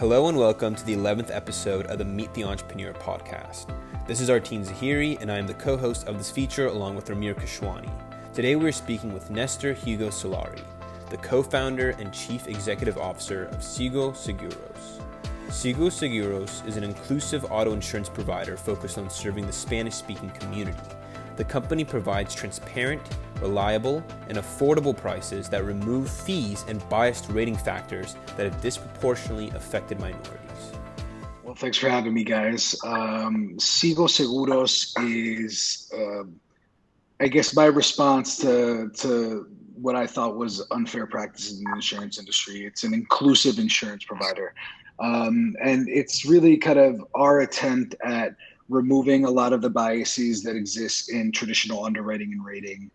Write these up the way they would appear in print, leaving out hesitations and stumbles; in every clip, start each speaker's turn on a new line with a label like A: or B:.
A: Hello and welcome to the 11th episode of the Meet the Entrepreneur podcast. This is ARTEEN ZAHIRI and I am the co-host of this feature along with RUMEER KESHWANI. Today we are speaking with Nestor Hugo Solari, the co-founder and chief executive officer of Sigo Seguros. Sigo Seguros is an inclusive auto insurance provider focused on serving the Spanish-speaking community. The company provides transparent, reliable, and affordable prices that remove fees and biased rating factors that have disproportionately affected minorities.
B: Well, thanks for having me, guys. Sigo Seguros is, I guess, my response to what I thought was unfair practices in the insurance industry. It's an inclusive insurance provider. And it's really kind of our attempt at removing a lot of the biases that exist in traditional underwriting and rating.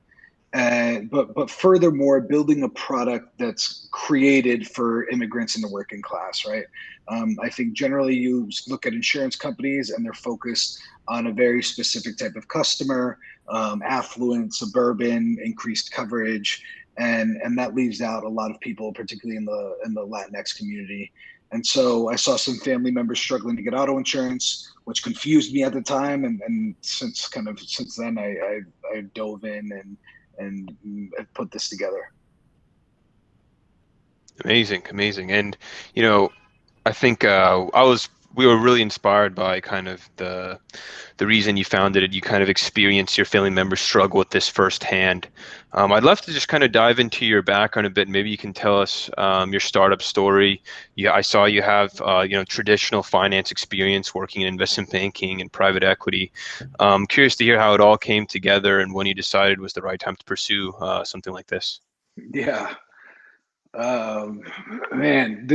B: But furthermore, building a product that's created for immigrants in the working class, right? I think generally you look at insurance companies and they're focused on a very specific type of customer, affluent, suburban, increased coverage, and that leaves out a lot of people, particularly in the Latinx community. And so I saw some family members struggling to get auto insurance, which confused me at the time. And since then, I dove in and put this together.
C: Amazing. And, I think we were really inspired by kind of the reason you founded it. You kind of experienced your family members struggle with this firsthand. I'd love to just kind of dive into your background a bit. Maybe you can tell us your startup story. Yeah, I saw you have traditional finance experience working in investment banking and private equity. Curious to hear how it all came together and when you decided was the right time to pursue something like this.
B: Yeah. Man,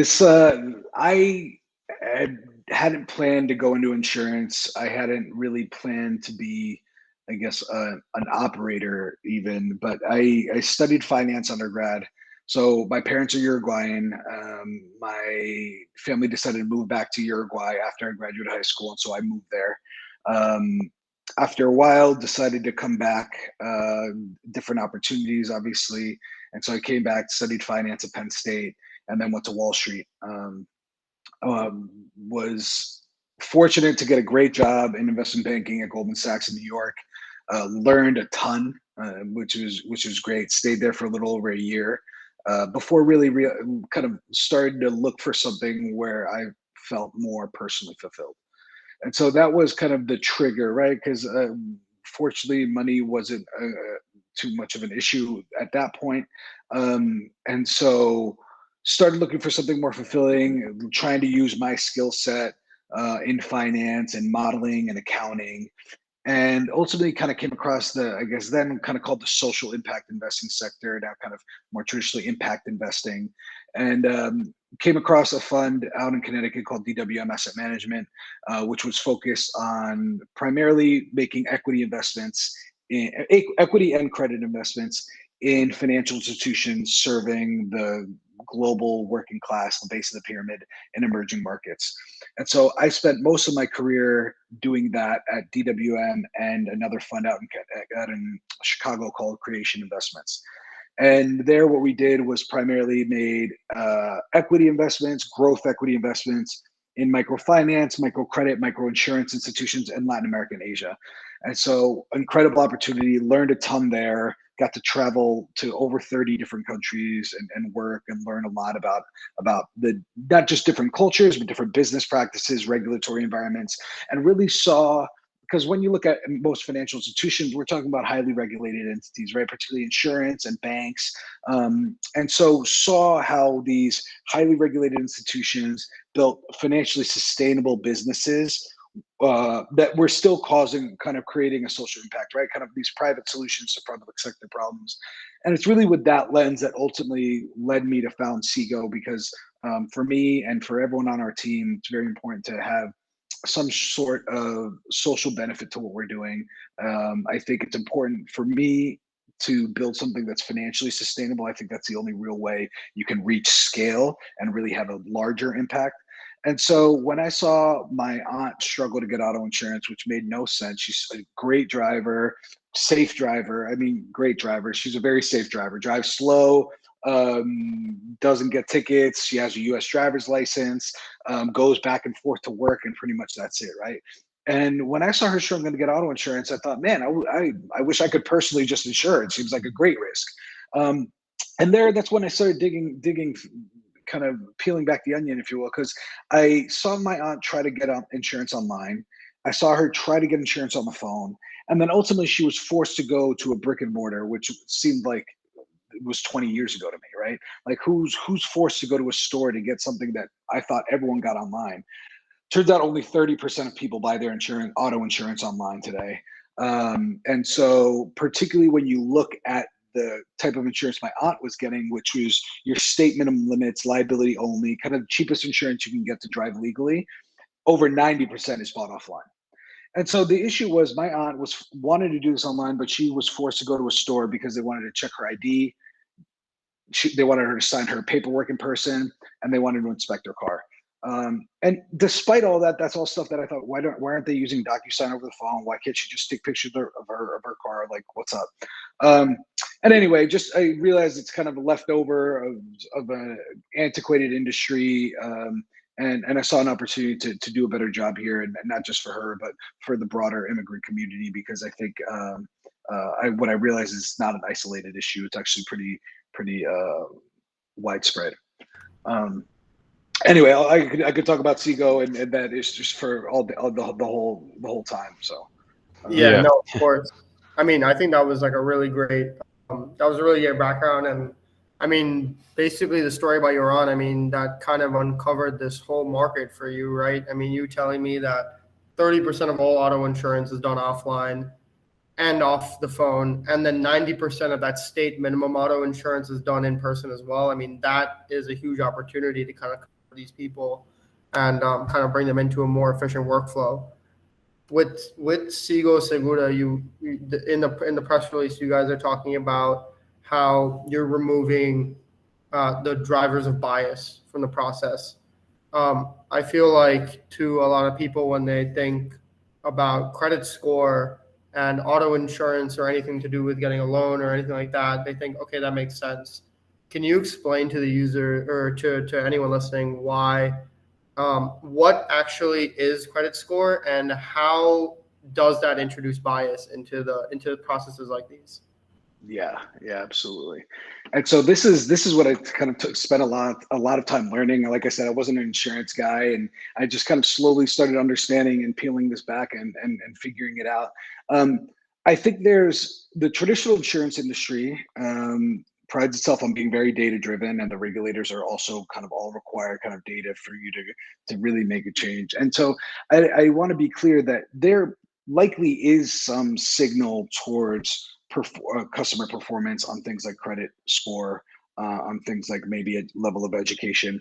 B: I hadn't planned to go into insurance. I hadn't really planned to be, I guess, an operator even, but I studied finance undergrad. So my parents are Uruguayan. My family decided to move back to Uruguay after I graduated high school, and so I moved there. After a while, decided to come back, different opportunities, obviously. And so I came back, studied finance at Penn State, and then went to Wall Street. Was fortunate to get a great job in investment banking at Goldman Sachs in New York. Learned a ton, which was great. Stayed there for a little over a year before really kind of started to look for something where I felt more personally fulfilled. And so that was kind of the trigger, right? Because fortunately, money wasn't too much of an issue at that point. And so started looking for something more fulfilling, trying to use my skill set in finance and modeling and accounting. And ultimately kind of came across I guess then kind of called the social impact investing sector, now kind of more traditionally impact investing. And came across a fund out in Connecticut called DWM Asset Management, which was focused on primarily making equity investments, equity and credit investments in financial institutions serving the global working class, the base of the pyramid in emerging markets. And so I spent most of my career doing that at DWM and another fund out in Chicago called Creation Investments. And there what we did was primarily made equity investments, growth equity investments in microfinance, microcredit, microinsurance institutions in Latin America and Asia. And so incredible opportunity, learned a ton there, got to travel to over 30 different countries and work and learn a lot about the not just different cultures, but different business practices, regulatory environments, and really saw, because when you look at most financial institutions, we're talking about highly regulated entities, right? Particularly insurance and banks. And so saw how these highly regulated institutions built financially sustainable businesses that were still creating a social impact, right? Kind of these private solutions to public sector problems. And it's really with that lens that ultimately led me to found Sigo, because for me and for everyone on our team, it's very important to have some sort of social benefit to what we're doing. I think it's important for me to build something that's financially sustainable. I think that's the only real way you can reach scale and really have a larger impact. And so when I saw my aunt struggle to get auto insurance, which made no sense, she's a great driver, safe driver. I mean, great driver. She's a very safe driver, drives slow, doesn't get tickets. She has a U.S. driver's license, goes back and forth to work, and pretty much that's it, right? And when I saw her struggling to get auto insurance, I thought, man, I wish I could personally just insure it. Seems like a great risk. And that's when I started digging, kind of peeling back the onion, if you will, because I saw my aunt try to get insurance online. I saw her try to get insurance on the phone. And then ultimately she was forced to go to a brick and mortar, which seemed like it was 20 years ago to me, right? Like who's forced to go to a store to get something that I thought everyone got online? Turns out only 30% of people buy their auto insurance online today. And so particularly when you look at the type of insurance my aunt was getting, which was your state minimum limits, liability only, kind of the cheapest insurance you can get to drive legally, over 90% is bought offline. And so the issue was my aunt wanted to do this online, but she was forced to go to a store because they wanted to check her ID. They wanted her to sign her paperwork in person, and they wanted to inspect her car. And despite all that, that's all stuff that I thought, why aren't they using DocuSign over the phone? Why can't she just take pictures of her car? Like, what's up? And anyway, just I realized it's kind of a leftover of an antiquated industry. And I saw an opportunity to do a better job here, and not just for her, but for the broader immigrant community, because I think what I realized is it's not an isolated issue. It's actually pretty widespread. Anyway, I could talk about Sigo, and that is just for the whole time. So
D: yeah, no, of course. I mean, I think that was like a really great. That was a really great background, and I mean, basically the story about your aunt. I mean, that kind of uncovered this whole market for you, right? I mean, you telling me that 30% of all auto insurance is done offline and off the phone, and then 90% of that state minimum auto insurance is done in person as well. I mean, that is a huge opportunity to kind of cover these people and kind of bring them into a more efficient workflow. With Sigo Segura, in the press release, you guys are talking about how you're removing the drivers of bias from the process. I feel like to a lot of people, when they think about credit score and auto insurance or anything to do with getting a loan or anything like that, they think, okay, that makes sense. Can you explain to the user or to anyone listening why, what actually is credit score and how does that introduce bias into processes like these?
B: Yeah, absolutely. And so this is what I kind of spent a lot of time learning. Like I said, I wasn't an insurance guy, and I just kind of slowly started understanding and peeling this back and figuring it out. I think there's the traditional insurance industry prides itself on being very data driven, and the regulators are also kind of all require kind of data for you to really make a change. And so I want to be clear that there likely is some signal towards customer performance on things like credit score, on things like maybe a level of education.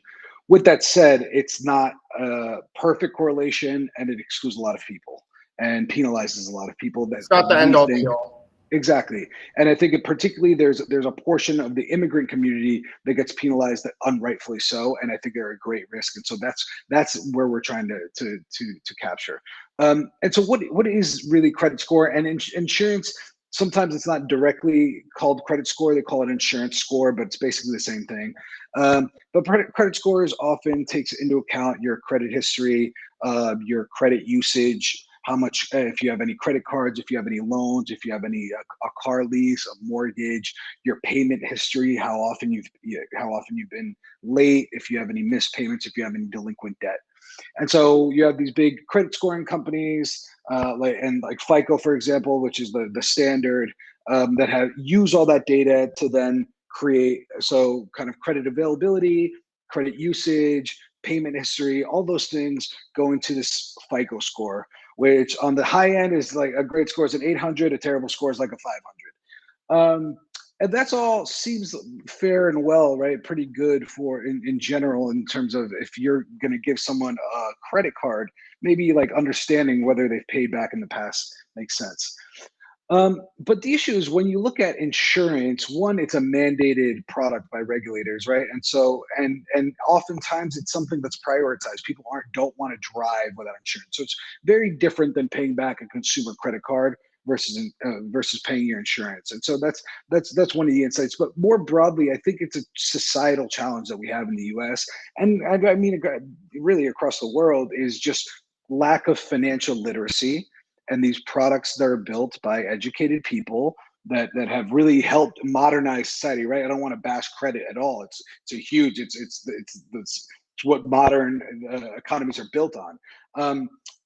B: With that said, it's not a perfect correlation, and it excludes a lot of people and penalizes a lot of people. It's
D: not the end all be all.
B: Exactly. And I think particularly there's a portion of the immigrant community that gets penalized unrightfully so, and I think they're a great risk. And so that's where we're trying to capture. And so what is really credit score? And insurance, sometimes it's not directly called credit score. They call it insurance score, but it's basically the same thing. But credit scores often takes into account your credit history, your credit usage, how much, if you have any credit cards, if you have any loans, if you have any a car lease, a mortgage, your payment history, how often you've been late, if you have any missed payments, if you have any delinquent debt. And so you have these big credit scoring companies, like FICO, for example, which is the standard, that use all that data to then create kind of credit availability, credit usage, payment history, all those things go into this FICO score, which on the high end is like a great score is an 800, a terrible score is like a 500. And that's all seems fair and well, right? Pretty good for in general, in terms of if you're going to give someone a credit card, maybe like understanding whether they've paid back in the past makes sense. But the issue is when you look at insurance, one, it's a mandated product by regulators, right? And so, and oftentimes it's something that's prioritized. People don't want to drive without insurance. So it's very different than paying back a consumer credit card, versus paying your insurance. And so that's one of the insights. But more broadly, I think it's a societal challenge that we have in the U.S. and I mean really across the world, is just lack of financial literacy. And these products that are built by educated people that have really helped modernize society, right? I don't want to bash credit at all. It's what modern economies are built on.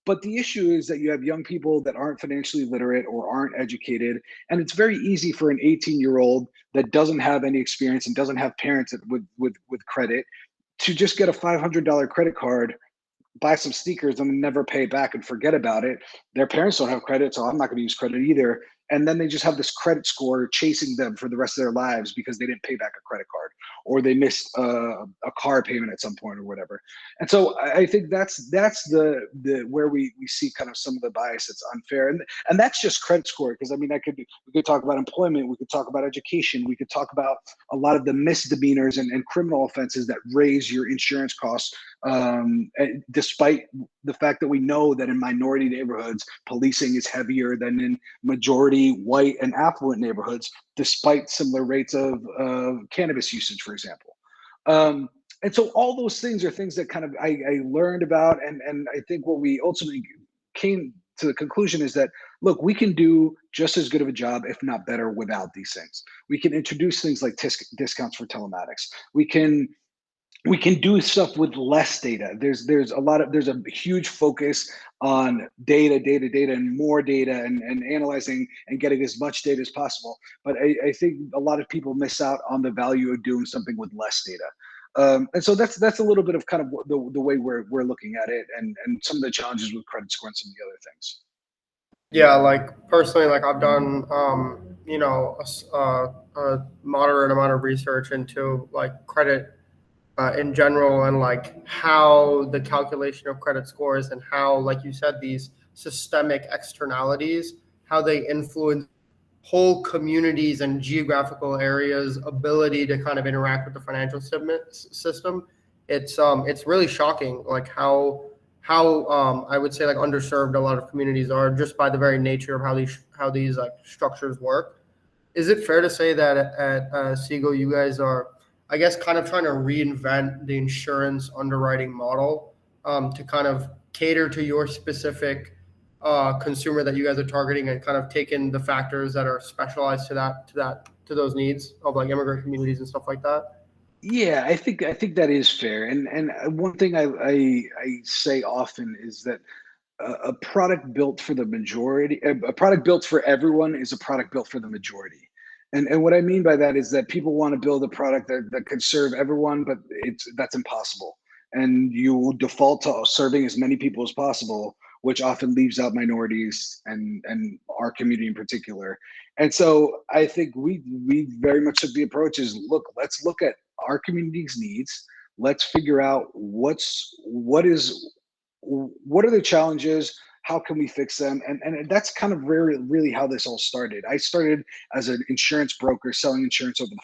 B: But the issue is that you have young people that aren't financially literate or aren't educated, and it's very easy for an 18-year-old that doesn't have any experience and doesn't have parents with credit to just get a $500 credit card, buy some sneakers, and never pay it back and forget about it. Their parents don't have credit, so I'm not going to use credit either. And then they just have this credit score chasing them for the rest of their lives because they didn't pay back a credit card, or they missed a car payment at some point or whatever. And so I think that's the where we see kind of some of the bias that's unfair. And that's just credit score, because I mean, we could talk about employment, we could talk about education, we could talk about a lot of the misdemeanors and criminal offenses that raise your insurance costs, despite the fact that we know that in minority neighborhoods, policing is heavier than in majority white and affluent neighborhoods, despite similar rates of cannabis usage, for example. And so all those things are things that kind of I learned about, and I think what we ultimately came to the conclusion is that, look, we can do just as good of a job, if not better, without these things. We can introduce things like discounts for telematics. We can do stuff with less data. There's a huge focus on data, and more data, and analyzing and getting as much data as possible. But I think a lot of people miss out on the value of doing something with less data. And so that's a little bit of kind of the way we're looking at it, and some of the challenges with credit score and some of the other things.
D: Yeah, like personally, like I've done, a moderate amount of research into like credit in general, and like how the calculation of credit scores and how, like you said, these systemic externalities, how they influence whole communities and geographical areas' ability to kind of interact with the financial system. It's really shocking, like how I would say like underserved a lot of communities are, just by the very nature of how these like structures work. Is it fair to say that at Sigo, you guys are, I guess, kind of trying to reinvent the insurance underwriting model to kind of cater to your specific consumer that you guys are targeting, and kind of taking the factors that are specialized to those needs of like immigrant communities and stuff like that?
B: Yeah, I think that is fair. And one thing I say often is that a product built for the majority, a product built for everyone, is a product built for the majority. And what I mean by that is that people want to build a product that can serve everyone, but that's impossible. And you default to serving as many people as possible, which often leaves out minorities and our community in particular. And so I think we very much took the approach is, let's look at our community's needs. Let's figure out what are the challenges, how can we fix them? And that's kind of really how this all started. I started as an insurance broker selling insurance over the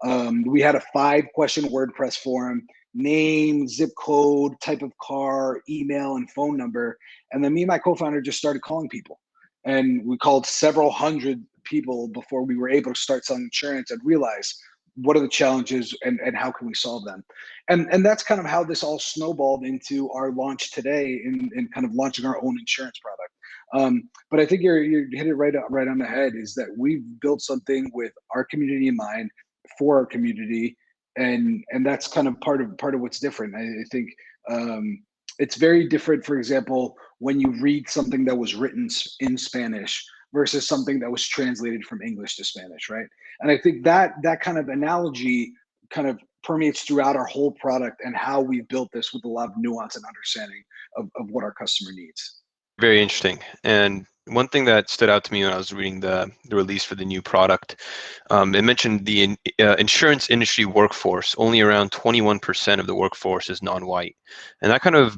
B: phone. We had a 5-question WordPress forum: name, zip code, type of car, email, and phone number. And then me and my co-founder just started calling people. And we called several hundred people before we were able to start selling insurance and realize what are the challenges and how can we solve them. And that's kind of how this all snowballed into our launch today in kind of launching our own insurance product. But I think you hit it right on the head, is that we've built something with our community in mind, for our community. And that's kind of part of what's different. I think it's very different, for example, when you read something that was written in Spanish versus something that was translated from English to Spanish, right? And I think that kind of analogy kind of permeates throughout our whole product and how we've built this, with a lot of nuance and understanding of what our customer needs.
C: Very interesting. And one thing that stood out to me when I was reading the release for the new product, it mentioned the insurance industry workforce. Only around 21% of the workforce is non-white. And that kind of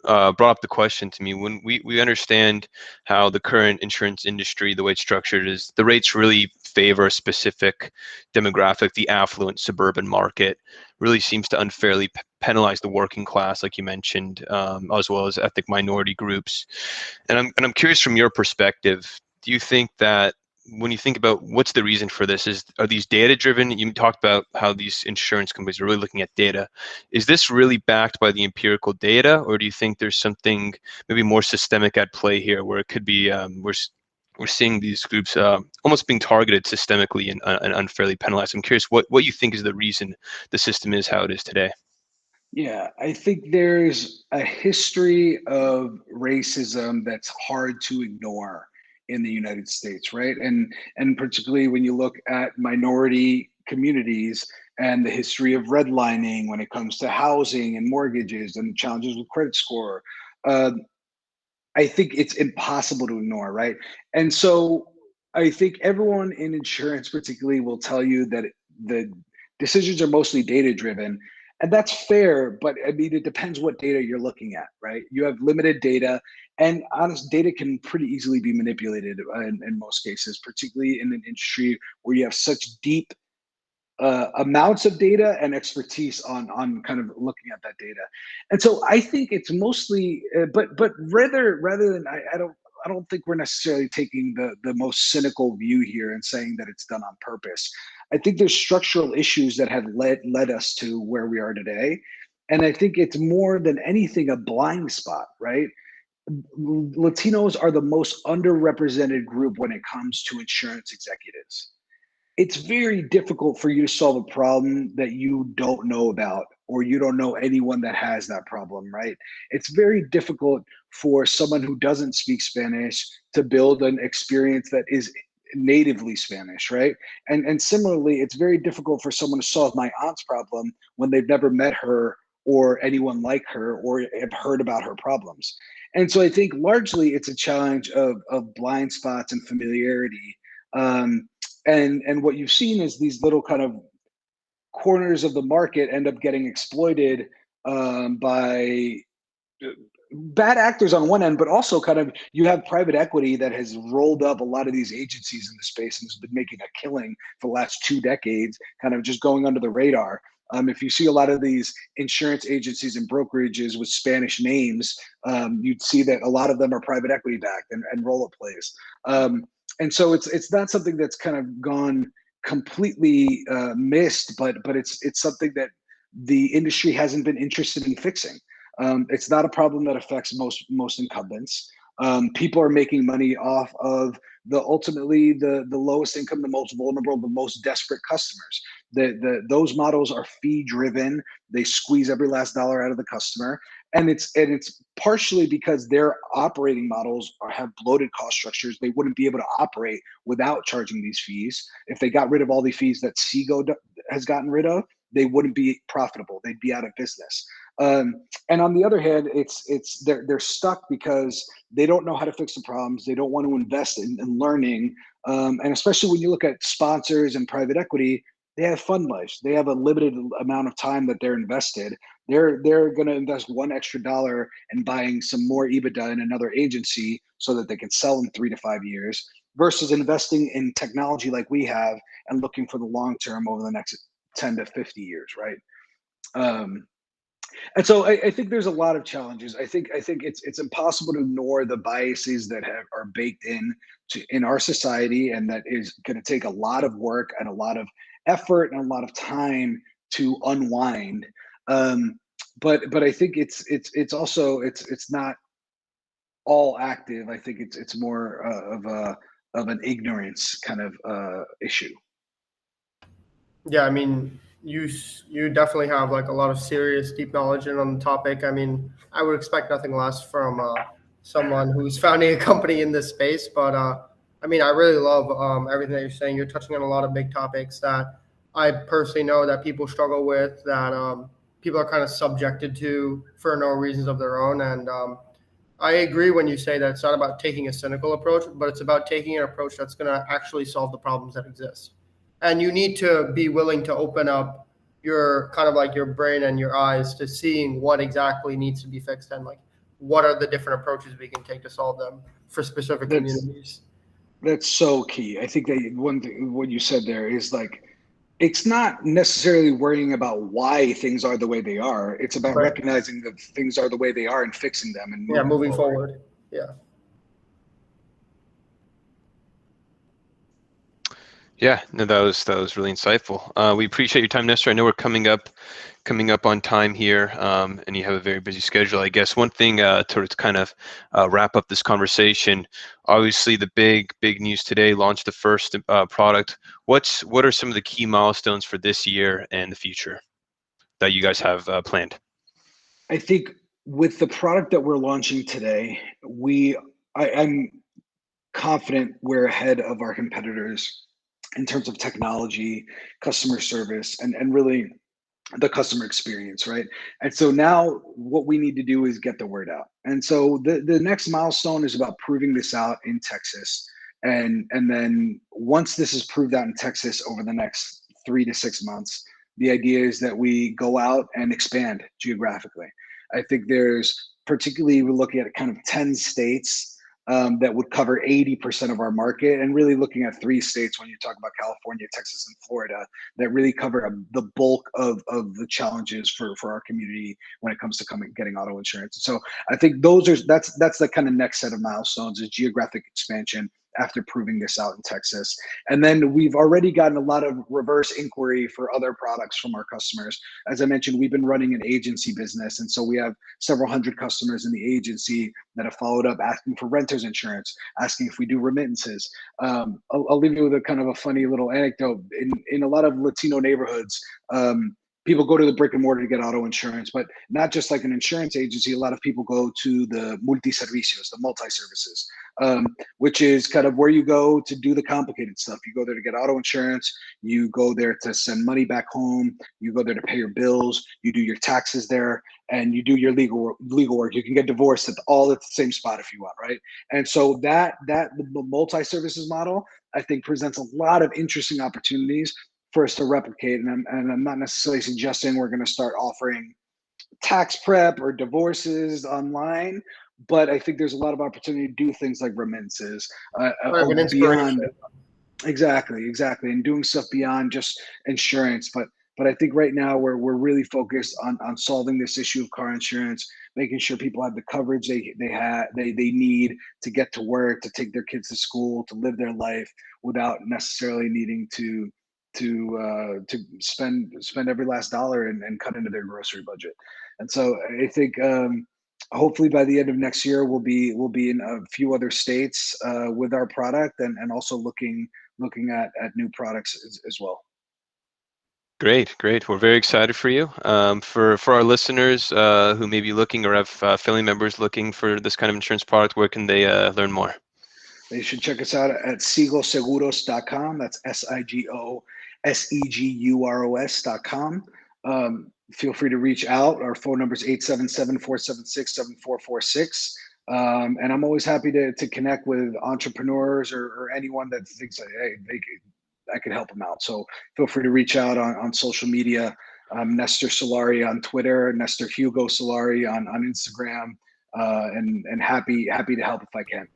C: brought up the question to me. When we understand how the current insurance industry, the way it's structured, is the rates really favor a specific demographic. The affluent suburban market really seems to unfairly penalize the working class, like you mentioned, as well as ethnic minority groups. And I'm curious, from your perspective, do you think that when you think about what's the reason for this, are these data driven? You talked about how these insurance companies are really looking at data. Is this really backed by the empirical data, or do you think there's something maybe more systemic at play here, where it could be we're seeing these groups almost being targeted systemically and unfairly penalized? I'm curious what you think is the reason the system is how it is today.
B: Yeah, I think there's a history of racism that's hard to ignore in the United States, right? And particularly when you look at minority communities and the history of redlining when it comes to housing and mortgages and challenges with credit score. Uh, I think it's impossible to ignore, right? And so I think everyone in insurance, particularly, will tell you that the decisions are mostly data driven. And that's fair, but I mean, it depends what data you're looking at, right? You have limited data, and honest data can pretty easily be manipulated in most cases, particularly in an industry where you have such deep amounts of data and expertise on kind of looking at that data. And so I think it's mostly, but rather than I don't think we're necessarily taking the most cynical view here and saying that it's done on purpose. I think there's structural issues that have led us to where we are today, and I think it's more than anything a blind spot, right? Latinos are the most underrepresented group when it comes to insurance executives. It's very difficult for you to solve a problem that you don't know about, or you don't know anyone that has that problem, right? It's very difficult for someone who doesn't speak Spanish to build an experience that is natively Spanish, right? And similarly, it's very difficult for someone to solve my aunt's problem when they've never met her or anyone like her or have heard about her problems. And so I think largely it's a challenge of blind spots and familiarity. And what you've seen is these little kind of corners of the market end up getting exploited by bad actors on one end, but also kind of you have private equity that has rolled up a lot of these agencies in the space and has been making a killing for the last 2 decades, kind of just going under the radar. If you see a lot of these insurance agencies and brokerages with Spanish names, you'd see that a lot of them are private equity backed and roll-up plays. And so it's not something that's kind of gone completely missed, but it's something that the industry hasn't been interested in fixing. It's not a problem that affects most incumbents. People are making money off of ultimately the lowest income, the most vulnerable, the most desperate customers. Those models are fee driven. They squeeze every last dollar out of the customer, and it's partially because their operating models have bloated cost structures. They wouldn't be able to operate without charging these fees. If they got rid of all the fees that Sigo has gotten rid of, they wouldn't be profitable. They'd be out of business. And on the other hand, they're stuck because they don't know how to fix the problems. They don't want to invest in learning. And especially when you look at sponsors and private equity, they have fund lives. They have a limited amount of time that they're invested. They're going to invest $1 extra in buying some more EBITDA in another agency so that they can sell in 3 to 5 years, versus investing in technology like we have and looking for the long term over the next 10 to 50 years, right? And so I think there's a lot of challenges. I think it's impossible to ignore the biases that are baked in our society, and that is going to take a lot of work and a lot of effort and a lot of time to unwind. But I think it's also it's not all active. I think it's more of an ignorance kind of issue.
D: Yeah, I mean, you definitely have like a lot of serious, deep knowledge on the topic. I mean, I would expect nothing less from someone who's founding a company in this space. But I mean, I really love everything that you're saying. You're touching on a lot of big topics that I personally know that people struggle with, that people are kind of subjected to for no reasons of their own. And I agree when you say that it's not about taking a cynical approach, but it's about taking an approach that's going to actually solve the problems that exist. And you need to be willing to open up your kind of like your brain and your eyes to seeing what exactly needs to be fixed and like what are the different approaches we can take to solve them for specific communities.
B: That's so key. I think that one thing what you said there is like, it's not necessarily worrying about why things are the way they are. It's about recognizing that things are the way they are and fixing them and moving forward.
D: Yeah.
B: Yeah.
D: Moving forward. Yeah.
C: Yeah, no, that was really insightful. We appreciate your time, Nestor. I know we're coming up on time here, and you have a very busy schedule. I guess one thing to kind of wrap up this conversation. Obviously, the big news today: launched the first product. What are some of the key milestones for this year and the future that you guys have planned?
B: I think with the product that we're launching today, I'm confident we're ahead of our competitors in terms of technology, customer service, and really the customer experience, right? And so now what we need to do is get the word out. And so the next milestone is about proving this out in Texas. And then once this is proved out in Texas over the next 3 to 6 months, the idea is that we go out and expand geographically. I think particularly we're looking at kind of 10 states that would cover 80% of our market, and really looking at 3 states when you talk about California, Texas, and Florida, that really cover the bulk of the challenges for our community when it comes to getting auto insurance. So I think that's the kind of next set of milestones, is geographic expansion after proving this out in Texas. And then we've already gotten a lot of reverse inquiry for other products from our customers. As I mentioned, we've been running an agency business, and so we have several hundred customers in the agency that have followed up asking for renter's insurance, asking if we do remittances. I'll leave you with a kind of a funny little anecdote. In a lot of Latino neighborhoods, people go to the brick and mortar to get auto insurance, but not just like an insurance agency. A lot of people go to the multi-servicios, the multi-services, which is kind of where you go to do the complicated stuff. You go there to get auto insurance. You go there to send money back home. You go there to pay your bills. You do your taxes there, and you do your legal work. You can get divorced all at the same spot if you want, right? And so the multi-services model, I think, presents a lot of interesting opportunities for us to replicate. And I'm not necessarily suggesting we're going to start offering tax prep or divorces online, but I think there's a lot of opportunity to do things like remittances, beyond. Exactly, and doing stuff beyond just insurance. But I think right now we're really focused on solving this issue of car insurance, making sure people have the coverage they need to get to work, to take their kids to school, to live their life without necessarily needing to spend every last dollar and cut into their grocery budget. And so I think hopefully by the end of next year we'll be in a few other states with our product, and also looking at new products as well.
C: Great. We're very excited for you. For our listeners who may be looking or have family members looking for this kind of insurance product, where can they learn more?
B: They should check us out at sigoseguros.com. That's SIGOSEGUROS.com. Feel free to reach out. Our phone number is 877-476-7446. And I'm always happy to connect with entrepreneurs or anyone that thinks that, hey, I could help them out. So feel free to reach out on social media. Nestor Solari on Twitter, Nestor Hugo Solari on Instagram, and happy to help if I can.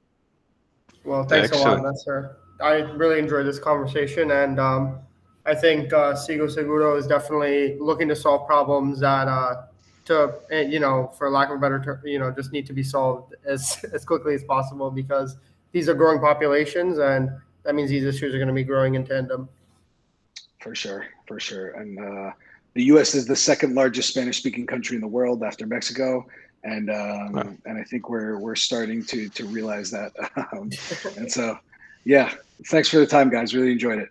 D: Well, thanks a lot, Nestor. I really enjoyed this conversation, and I think Sigo Seguro is definitely looking to solve problems that, for lack of a better term, just need to be solved as quickly as possible, because these are growing populations, and that means these issues are going to be growing in tandem.
B: For sure. And the U.S. is the second largest Spanish-speaking country in the world after Mexico. And I think we're starting to realize that. And so, yeah, thanks for the time, guys. Really enjoyed it.